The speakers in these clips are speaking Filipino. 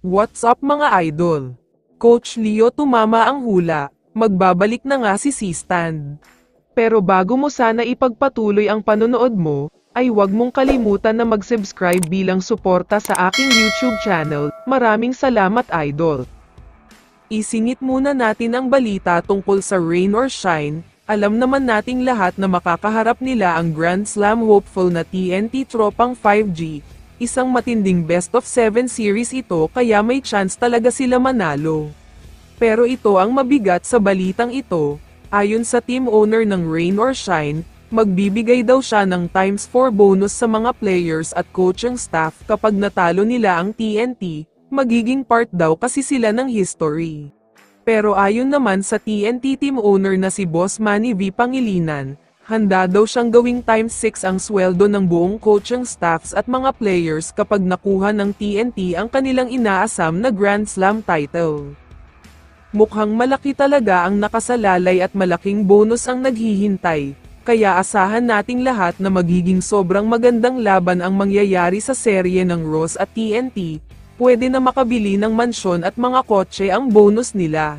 What's up mga idol? Coach Leo tumama ang hula, magbabalik na nga si C-Stand. Pero bago mo sana ipagpatuloy ang panonood mo, ay huwag mong kalimutan na mag-subscribe bilang suporta sa aking YouTube channel. Maraming salamat idol. Isingit muna natin ang balita tungkol sa Rain or Shine. Alam naman nating lahat na makakaharap nila ang Grand Slam hopeful na TNT tropang 5G. Isang matinding best of 7 series ito kaya may chance talaga sila manalo. Pero ito ang mabigat sa balitang ito, ayon sa team owner ng Rain or Shine, magbibigay daw siya ng ×4 bonus sa mga players at coaching staff kapag natalo nila ang TNT, magiging part daw kasi sila ng history. Pero ayon naman sa TNT team owner na si Boss Manny V. Pangilinan, handa daw siyang gawing ×6 ang sweldo ng buong coaching staffs at mga players kapag nakuha ng TNT ang kanilang inaasam na Grand Slam title. Mukhang malaki talaga ang nakasalalay at malaking bonus ang naghihintay, kaya asahan nating lahat na magiging sobrang magandang laban ang mangyayari sa serye ng Ross at TNT, pwede na makabili ng mansyon at mga kotse ang bonus nila.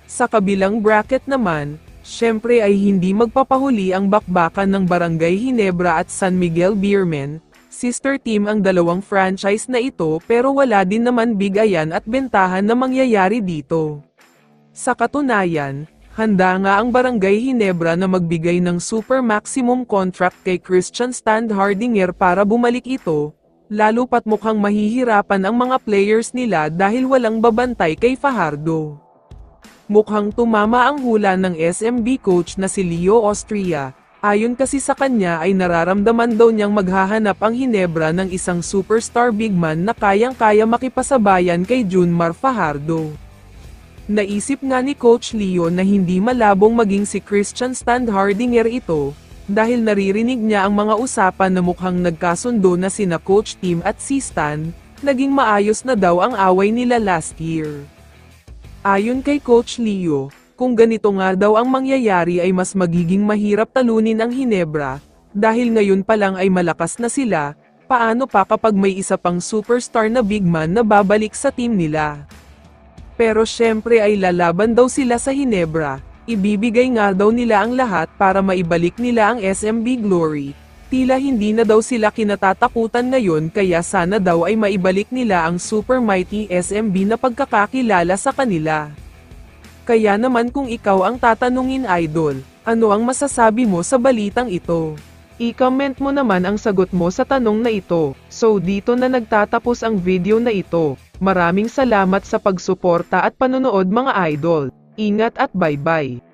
Sa kabilang bracket naman, syempre ay hindi magpapahuli ang bakbakan ng Barangay Ginebra at San Miguel Beermen, sister team ang dalawang franchise na ito pero wala din naman bigayan at bentahan na mangyayari dito. Sa katunayan, handa nga ang Barangay Ginebra na magbigay ng super maximum contract kay Christian Standhardinger para bumalik ito, lalo pat mukhang mahihirapan ang mga players nila dahil walang babantay kay Fajardo. Mukhang tumama ang hula ng SMB coach na si Leo Austria. Ayon kasi sa kanya ay nararamdaman daw niyang maghahanap ang Ginebra ng isang superstar big man na kayang-kaya makipasabayan kay Junmar Fajardo. Naisip nga ni Coach Leo na hindi malabong maging si Christian Standhardinger ito, dahil naririnig niya ang mga usapan na mukhang nagkasundo na sina Coach Tim at si Stan, naging maayos na daw ang away nila last year. Ayon kay Coach Leo, kung ganito nga daw ang mangyayari ay mas magiging mahirap talunin ang Ginebra, dahil ngayon pa lang ay malakas na sila, paano pa kapag may isa pang superstar na big man na babalik sa team nila. Pero syempre ay lalaban daw sila sa Ginebra, ibibigay nga daw nila ang lahat para maibalik nila ang SMB glory. Tila hindi na daw sila kinatatakutan ngayon kaya sana daw ay maibalik nila ang super mighty SMB na pagkakakilala sa kanila. Kaya naman kung ikaw ang tatanungin idol, ano ang masasabi mo sa balitang ito? I-comment mo naman ang sagot mo sa tanong na ito. So dito na nagtatapos ang video na ito. Maraming salamat sa pagsuporta at panonood mga idol. Ingat at bye-bye.